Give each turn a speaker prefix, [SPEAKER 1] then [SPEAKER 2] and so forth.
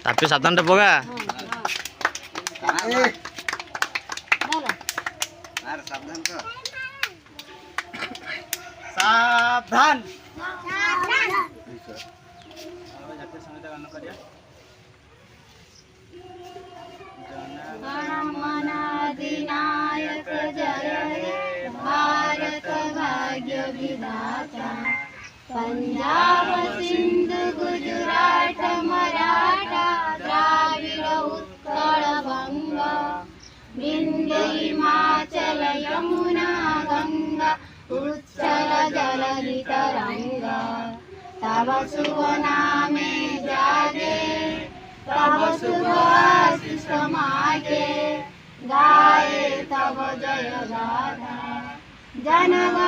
[SPEAKER 1] tapi सावधान रे बगा सावधान
[SPEAKER 2] अधिनायक जय हे भारत भाग्य विधाता पंजाब सिंध गुजरात मराठा द्राविड़ उत्कल बंगा विंध्य हिमाचल यमुना गंगा उच्चल जलधि तरंगा तव शुभ नामे जागे तव शुभ आशीष मागे गाये तव जय गाथा जनगण